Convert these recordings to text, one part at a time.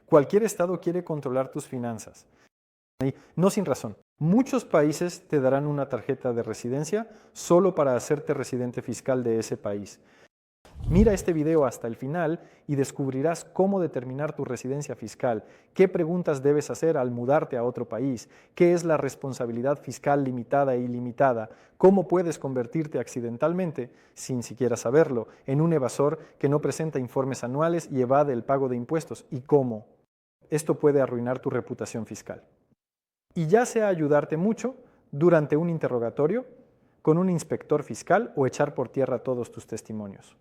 Cualquier estado quiere controlar tus finanzas. Y no sin razón. Muchos países te darán una tarjeta de residencia solo para hacerte residente fiscal de ese país. Mira este video hasta el final y descubrirás cómo determinar tu residencia fiscal, qué preguntas debes hacer al mudarte a otro país, qué es la responsabilidad fiscal limitada e ilimitada, cómo puedes convertirte accidentalmente, sin siquiera saberlo, en un evasor que no presenta informes anuales y evade el pago de impuestos, y cómo esto puede arruinar tu reputación fiscal. Y ya sea ayudarte mucho durante un interrogatorio, con un inspector fiscal o echar por tierra todos tus testimonios.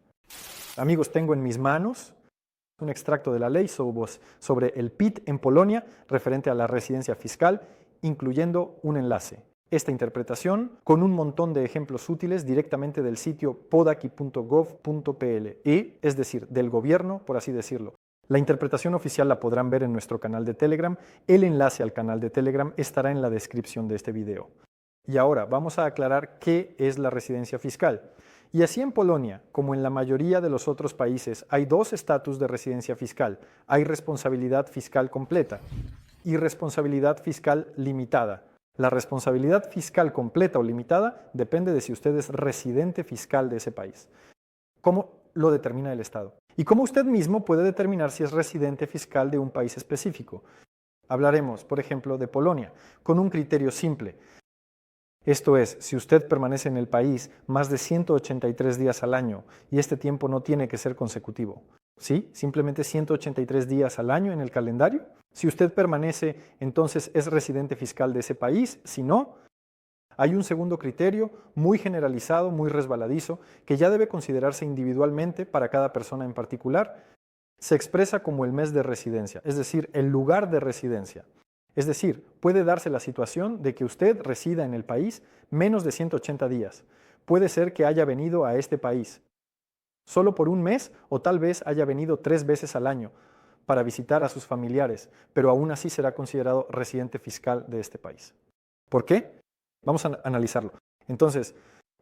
Amigos, tengo en mis manos un extracto de la ley sobre el PIT en Polonia referente a la residencia fiscal, incluyendo un enlace. Esta interpretación con un montón de ejemplos útiles directamente del sitio podaki.gov.pl, es decir, del gobierno, por así decirlo. La interpretación oficial la podrán ver en nuestro canal de Telegram. El enlace al canal de Telegram estará en la descripción de este video. Y ahora vamos a aclarar qué es la residencia fiscal. Y así en Polonia, como en la mayoría de los otros países, hay dos estatus de residencia fiscal. Hay responsabilidad fiscal completa y responsabilidad fiscal limitada. La responsabilidad fiscal completa o limitada depende de si usted es residente fiscal de ese país. ¿Cómo lo determina el Estado? Y cómo usted mismo puede determinar si es residente fiscal de un país específico. Hablaremos, por ejemplo, de Polonia, con un criterio simple. Esto es, si usted permanece en el país más de 183 días al año, y este tiempo no tiene que ser consecutivo, ¿sí? Simplemente 183 días al año en el calendario. Si usted permanece, entonces es residente fiscal de ese país. Si no, hay un segundo criterio muy generalizado, muy resbaladizo, que ya debe considerarse individualmente para cada persona en particular. Se expresa como el mes de residencia, es decir, el lugar de residencia. Es decir, puede darse la situación de que usted resida en el país menos de 180 días. Puede ser que haya venido a este país solo por un mes o tal vez haya venido 3 veces al año para visitar a sus familiares, pero aún así será considerado residente fiscal de este país. ¿Por qué? Vamos a analizarlo. Entonces,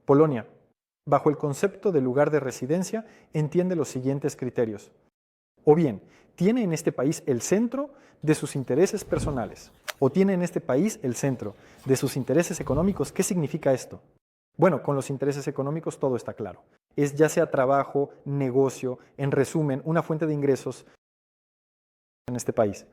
Polonia, bajo el concepto de lugar de residencia, entiende los siguientes criterios. O bien, tiene en este país el centro de sus intereses personales, o tiene en este país el centro de sus intereses económicos. ¿Qué significa esto? Bueno, con los intereses económicos todo está claro. Es ya sea trabajo, negocio, en resumen, una fuente de ingresos en este país.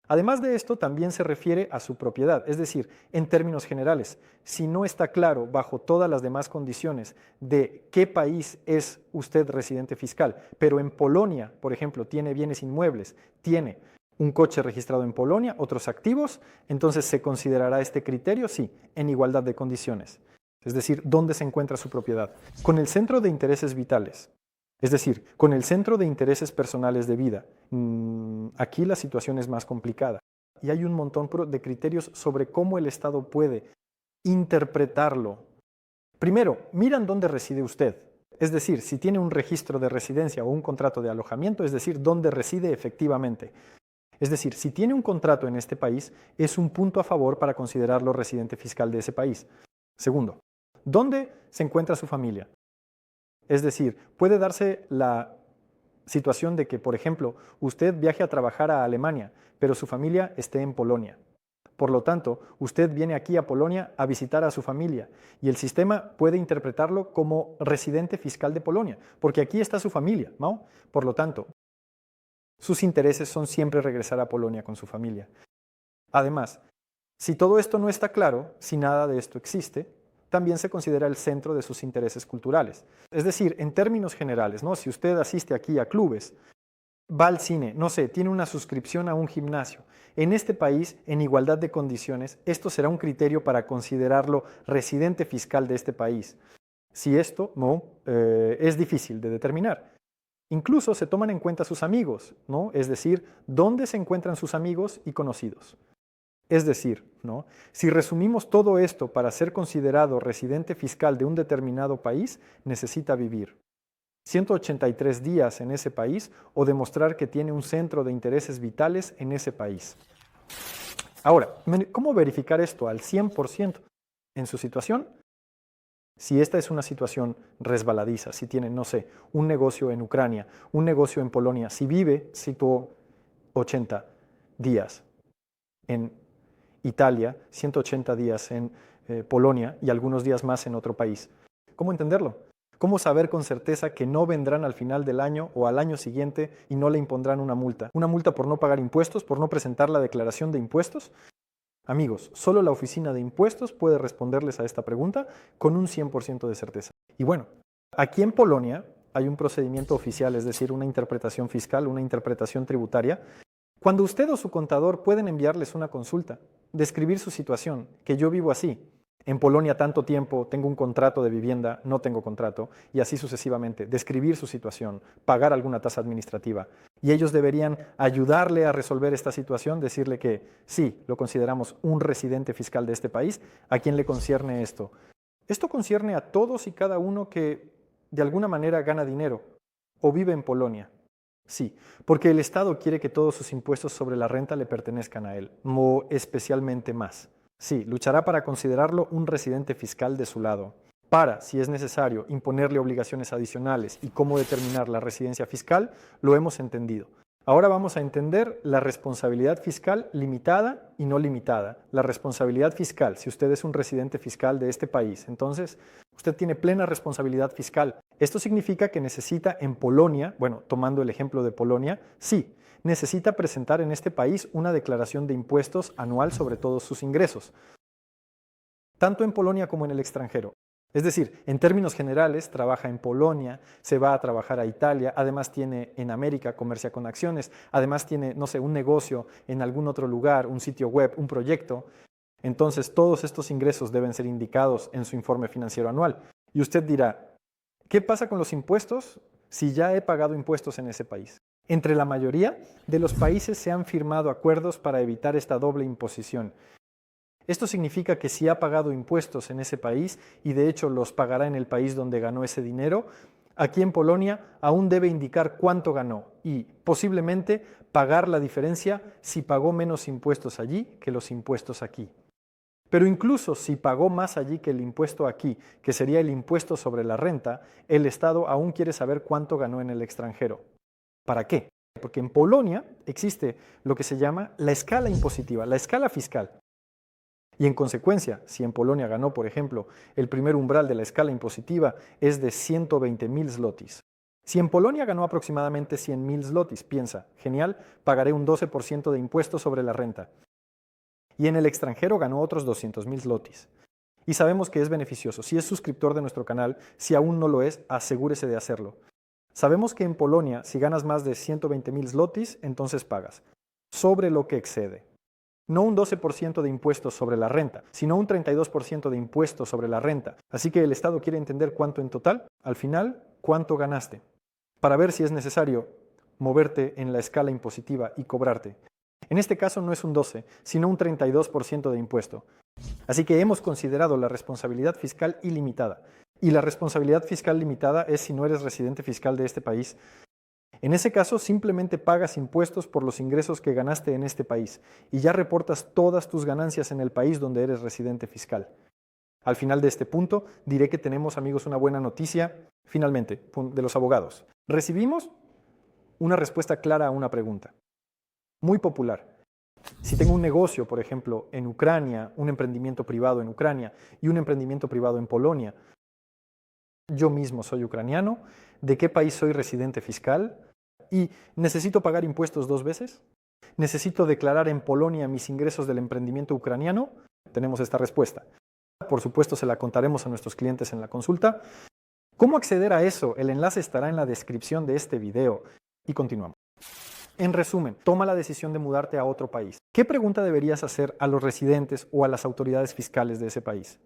Además de esto, también se refiere a su propiedad, es decir, en términos generales, si no está claro bajo todas las demás condiciones de qué país es usted residente fiscal, pero en Polonia, por ejemplo, tiene bienes inmuebles, tiene un coche registrado en Polonia, otros activos, entonces se considerará este criterio, sí, en igualdad de condiciones, es decir, dónde se encuentra su propiedad. Con el centro de intereses vitales, es decir, con el centro de intereses personales de vida, aquí la situación es más complicada. Y hay un montón de criterios sobre cómo el Estado puede interpretarlo. Primero, miran dónde reside usted. Es decir, si tiene un registro de residencia o un contrato de alojamiento, es decir, dónde reside efectivamente. Es decir, si tiene un contrato en este país, es un punto a favor para considerarlo residente fiscal de ese país. Segundo, ¿dónde se encuentra su familia? Es decir, puede darse la situación de que, por ejemplo, usted viaje a trabajar a Alemania, pero su familia esté en Polonia. Por lo tanto, usted viene aquí a Polonia a visitar a su familia y el sistema puede interpretarlo como residente fiscal de Polonia, porque aquí está su familia, ¿no? Por lo tanto, sus intereses son siempre regresar a Polonia con su familia. Además, si todo esto no está claro, si nada de esto existe, también se considera el centro de sus intereses culturales. Es decir, en términos generales, ¿no? Si usted asiste aquí a clubes, va al cine, no sé, tiene una suscripción a un gimnasio, en este país, en igualdad de condiciones, esto será un criterio para considerarlo residente fiscal de este país. Si esto no es difícil de determinar. Incluso se toman en cuenta sus amigos, ¿no? Es decir, dónde se encuentran sus amigos y conocidos. Es decir, ¿no? Si resumimos todo esto para ser considerado residente fiscal de un determinado país, necesita vivir 183 días en ese país o demostrar que tiene un centro de intereses vitales en ese país. Ahora, ¿cómo verificar esto al 100% en su situación? Si esta es una situación resbaladiza, si tiene, no sé, un negocio en Ucrania, un negocio en Polonia, si vive, situó 180 días en Italia, 180 días en Polonia y algunos días más en otro país. ¿Cómo entenderlo? ¿Cómo saber con certeza que no vendrán al final del año o al año siguiente y no le impondrán una multa? ¿Una multa por no pagar impuestos, por no presentar la declaración de impuestos? Amigos, solo la Oficina de Impuestos puede responderles a esta pregunta con un 100% de certeza. Y bueno, aquí en Polonia hay un procedimiento oficial, es decir, una interpretación fiscal, una interpretación tributaria. Cuando usted o su contador pueden enviarles una consulta, describir su situación, que yo vivo así. En Polonia tanto tiempo, tengo un contrato de vivienda, no tengo contrato, y así sucesivamente. Describir su situación, pagar alguna tasa administrativa. Y ellos deberían ayudarle a resolver esta situación, decirle que sí, lo consideramos un residente fiscal de este país, ¿a quién le concierne esto? Esto concierne a todos y cada uno que de alguna manera gana dinero o vive en Polonia. Sí, porque el Estado quiere que todos sus impuestos sobre la renta le pertenezcan a él, o especialmente más. Sí, luchará para considerarlo un residente fiscal de su lado, para, si es necesario, imponerle obligaciones adicionales y cómo determinar la residencia fiscal, lo hemos entendido. Ahora vamos a entender la responsabilidad fiscal limitada y no limitada. La responsabilidad fiscal, si usted es un residente fiscal de este país, entonces usted tiene plena responsabilidad fiscal. Esto significa que necesita en Polonia, bueno, tomando el ejemplo de Polonia, sí, necesita presentar en este país una declaración de impuestos anual sobre todos sus ingresos, tanto en Polonia como en el extranjero. Es decir, en términos generales, trabaja en Polonia, se va a trabajar a Italia, además tiene en América, comercia con acciones, además tiene, no sé, un negocio en algún otro lugar, un sitio web, un proyecto. Entonces, todos estos ingresos deben ser indicados en su informe financiero anual. Y usted dirá, ¿qué pasa con los impuestos si ya he pagado impuestos en ese país? Entre la mayoría de los países se han firmado acuerdos para evitar esta doble imposición. Esto significa que si ha pagado impuestos en ese país y de hecho los pagará en el país donde ganó ese dinero, aquí en Polonia aún debe indicar cuánto ganó y posiblemente pagar la diferencia si pagó menos impuestos allí que los impuestos aquí. Pero incluso si pagó más allí que el impuesto aquí, que sería el impuesto sobre la renta, el Estado aún quiere saber cuánto ganó en el extranjero. ¿Para qué? Porque en Polonia existe lo que se llama la escala impositiva, la escala fiscal. Y en consecuencia, si en Polonia ganó, por ejemplo, el primer umbral de la escala impositiva es de 120.000 zlotys. Si en Polonia ganó aproximadamente 100.000 zlotys, piensa, genial, pagaré un 12% de impuesto sobre la renta. Y en el extranjero ganó otros 200.000 zlotys. Y sabemos que es beneficioso. Si es suscriptor de nuestro canal, si aún no lo es, asegúrese de hacerlo. Sabemos que en Polonia, si ganas más de 120.000 zlotys, entonces pagas sobre lo que excede. No un 12% de impuestos sobre la renta, sino un 32% de impuestos sobre la renta. Así que el Estado quiere entender cuánto en total, al final, cuánto ganaste, para ver si es necesario moverte en la escala impositiva y cobrarte. En este caso no es un 12, sino un 32% de impuesto. Así que hemos considerado la responsabilidad fiscal ilimitada. Y la responsabilidad fiscal limitada es si no eres residente fiscal de este país. En ese caso, simplemente pagas impuestos por los ingresos que ganaste en este país y ya reportas todas tus ganancias en el país donde eres residente fiscal. Al final de este punto, diré que tenemos, amigos, una buena noticia, finalmente, de los abogados. Recibimos una respuesta clara a una pregunta, muy popular. Si tengo un negocio, por ejemplo, en Ucrania, un emprendimiento privado en Ucrania y un emprendimiento privado en Polonia, yo mismo soy ucraniano, ¿de qué país soy residente fiscal? ¿Y necesito pagar impuestos 2 veces? ¿Necesito declarar en Polonia mis ingresos del emprendimiento ucraniano? Tenemos esta respuesta. Por supuesto, se la contaremos a nuestros clientes en la consulta. ¿Cómo acceder a eso? El enlace estará en la descripción de este video. Y continuamos. En resumen, toma la decisión de mudarte a otro país. ¿Qué pregunta deberías hacer a los residentes o a las autoridades fiscales de ese país?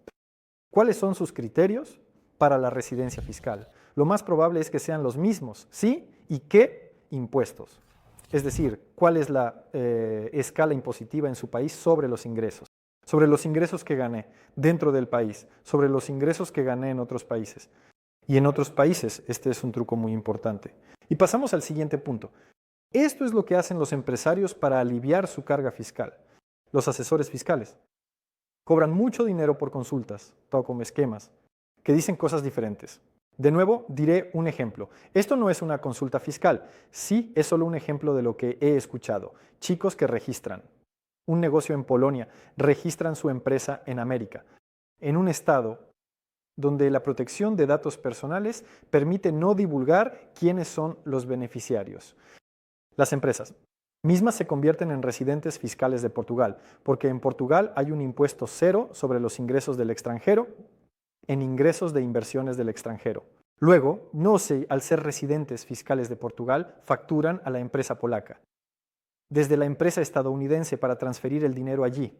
¿Cuáles son sus criterios para la residencia fiscal? Lo más probable es que sean los mismos, ¿sí? ¿Y qué impuestos? Es decir, ¿cuál es la escala impositiva en su país sobre los ingresos? Sobre los ingresos que gané dentro del país, sobre los ingresos que gané en otros países. Y en otros países, este es un truco muy importante. Y pasamos al siguiente punto. Esto es lo que hacen los empresarios para aliviar su carga fiscal. Los asesores fiscales cobran mucho dinero por consultas, todo como esquemas, que dicen cosas diferentes. De nuevo, diré un ejemplo. Esto no es una consulta fiscal, sí es solo un ejemplo de lo que he escuchado. Chicos que registran un negocio en Polonia, registran su empresa en América, en un estado donde la protección de datos personales permite no divulgar quiénes son los beneficiarios. Las empresas mismas se convierten en residentes fiscales de Portugal, porque en Portugal hay un impuesto cero sobre los ingresos del extranjero en ingresos de inversiones del extranjero. Luego, no sé, al ser residentes fiscales de Portugal, facturan a la empresa polaca, desde la empresa estadounidense para transferir el dinero allí,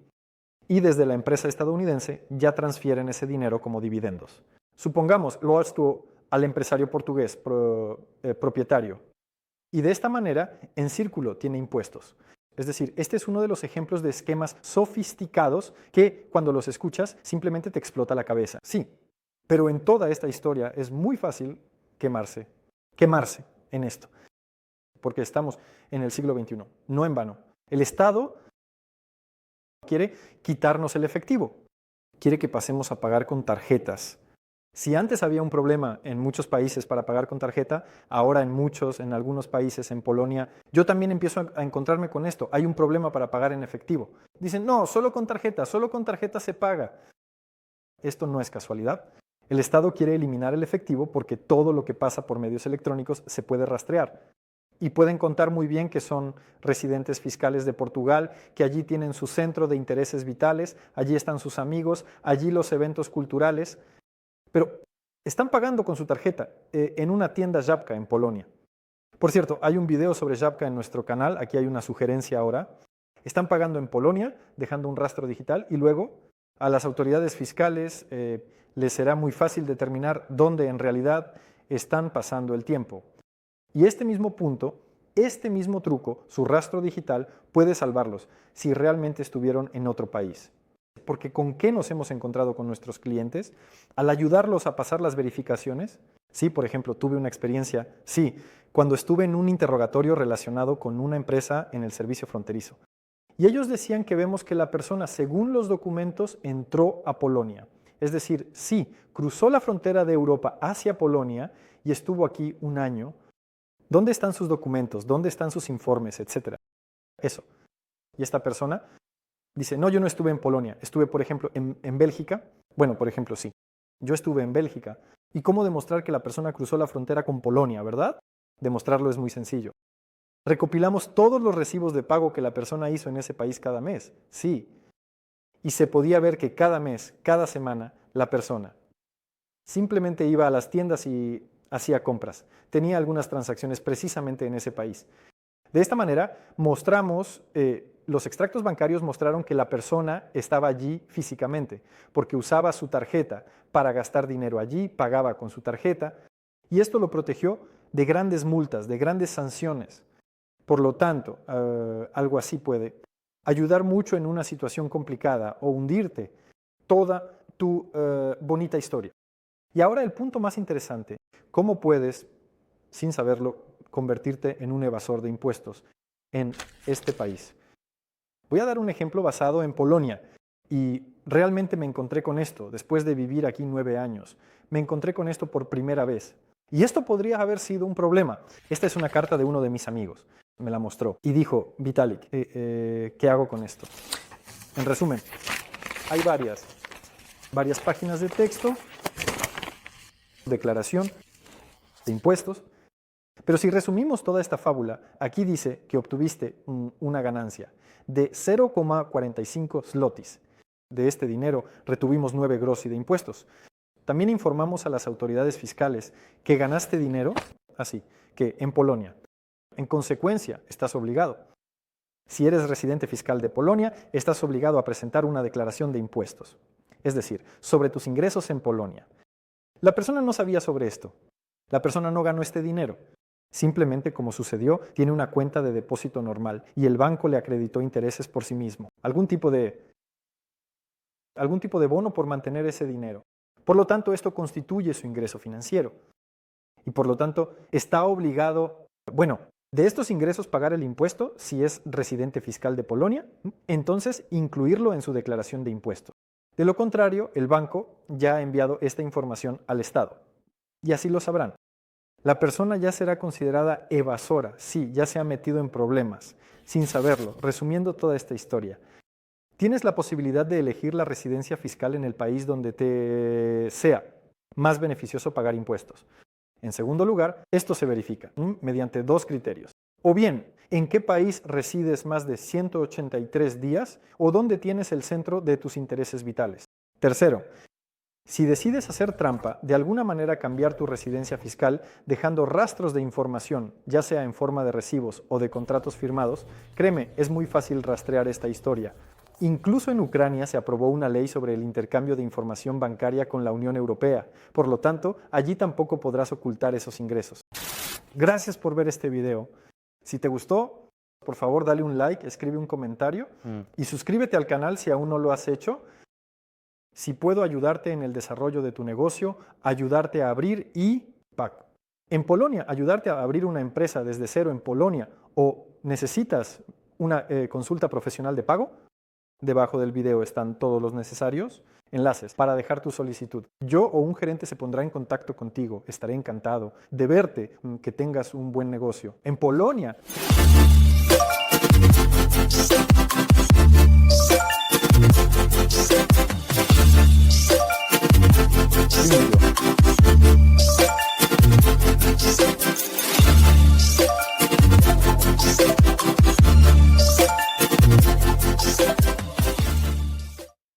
y desde la empresa estadounidense ya transfieren ese dinero como dividendos. Supongamos, lo haces tú al empresario portugués propietario, y de esta manera, en círculo tiene impuestos. Es decir, este es uno de los ejemplos de esquemas sofisticados que cuando los escuchas simplemente te explota la cabeza. Sí, pero en toda esta historia es muy fácil quemarse en esto, porque estamos en el siglo XXI, no en vano. El Estado quiere quitarnos el efectivo, quiere que pasemos a pagar con tarjetas. Si antes había un problema en muchos países para pagar con tarjeta, ahora en algunos países, en Polonia, yo también empiezo a encontrarme con esto. Hay un problema para pagar en efectivo. Dicen, no, solo con tarjeta se paga. Esto no es casualidad. El Estado quiere eliminar el efectivo porque todo lo que pasa por medios electrónicos se puede rastrear. Y pueden contar muy bien que son residentes fiscales de Portugal, que allí tienen su centro de intereses vitales, allí están sus amigos, allí los eventos culturales. Pero están pagando con su tarjeta en una tienda Żabka en Polonia. Por cierto, hay un video sobre Żabka en nuestro canal, aquí hay una sugerencia ahora. Están pagando en Polonia, dejando un rastro digital, y luego a las autoridades fiscales les será muy fácil determinar dónde en realidad están pasando el tiempo. Y este mismo punto, este mismo truco, su rastro digital, puede salvarlos si realmente estuvieron en otro país. Porque ¿con qué nos hemos encontrado con nuestros clientes? Al ayudarlos a pasar las verificaciones, sí, por ejemplo, tuve una experiencia, sí, cuando estuve en un interrogatorio relacionado con una empresa en el servicio fronterizo. Y ellos decían que vemos que la persona, según los documentos, entró a Polonia. Es decir, sí, cruzó la frontera de Europa hacia Polonia y estuvo aquí un año. ¿Dónde están sus documentos? ¿Dónde están sus informes? Etcétera. Eso. Y esta persona dice, no, yo no estuve en Polonia, estuve, por ejemplo, en Bélgica. Bueno, por ejemplo, sí, yo estuve en Bélgica. ¿Y cómo demostrar que la persona cruzó la frontera con Polonia, verdad? Demostrarlo es muy sencillo. Recopilamos todos los recibos de pago que la persona hizo en ese país cada mes, sí. Y se podía ver que cada mes, cada semana, la persona simplemente iba a las tiendas y hacía compras. Tenía algunas transacciones precisamente en ese país. De esta manera, mostramos, los extractos bancarios mostraron que la persona estaba allí físicamente, porque usaba su tarjeta para gastar dinero allí, pagaba con su tarjeta, y esto lo protegió de grandes multas, de grandes sanciones. Por lo tanto, algo así puede ayudar mucho en una situación complicada o hundirte toda tu bonita historia. Y ahora el punto más interesante, ¿cómo puedes, sin saberlo, convertirte en un evasor de impuestos en este país? Voy a dar un ejemplo basado en Polonia y realmente me encontré con esto después de vivir aquí 9 años. Me encontré con esto por primera vez. Y esto podría haber sido un problema. Esta es una carta de uno de mis amigos. Me la mostró y dijo, Vitalik, ¿qué hago con esto? En resumen, hay varias páginas de texto, declaración de impuestos. Pero si resumimos toda esta fábula, aquí dice que obtuviste una ganancia de 0,45 zlotys. De este dinero retuvimos 9 grossi de impuestos. También informamos a las autoridades fiscales que ganaste dinero, así, que en Polonia. En consecuencia, estás obligado. Si eres residente fiscal de Polonia, estás obligado a presentar una declaración de impuestos. Es decir, sobre tus ingresos en Polonia. La persona no sabía sobre esto. La persona no ganó este dinero. Simplemente, como sucedió, tiene una cuenta de depósito normal y el banco le acreditó intereses por sí mismo. Algún tipo de bono por mantener ese dinero. Por lo tanto, esto constituye su ingreso financiero. Y por lo tanto, está obligado, de estos ingresos pagar el impuesto si es residente fiscal de Polonia, entonces incluirlo en su declaración de impuestos. De lo contrario, el banco ya ha enviado esta información al Estado. y así lo sabrán. La persona ya será considerada evasora, sí, ya se ha metido en problemas, sin saberlo. Resumiendo toda esta historia, tienes la posibilidad de elegir la residencia fiscal en el país donde te sea más beneficioso pagar impuestos. En segundo lugar, esto se verifica mediante dos criterios. O bien, en qué país resides más de 183 días o dónde tienes el centro de tus intereses vitales. Tercero, si decides hacer trampa, de alguna manera cambiar tu residencia fiscal dejando rastros de información, ya sea en forma de recibos o de contratos firmados, créeme, es muy fácil rastrear esta historia. Incluso en Ucrania se aprobó una ley sobre el intercambio de información bancaria con la Unión Europea. Por lo tanto, allí tampoco podrás ocultar esos ingresos. Gracias por ver este video. Si te gustó, por favor dale un like, escribe un comentario y suscríbete al canal si aún no lo has hecho. Si puedo ayudarte en el desarrollo de tu negocio, ayudarte a abrir en Polonia, ayudarte a abrir una empresa desde cero en Polonia o necesitas una consulta profesional de pago, debajo del video están todos los necesarios enlaces para dejar tu solicitud. Yo o un gerente se pondrá en contacto contigo. Estaré encantado de verte, que tengas un buen negocio. En Polonia.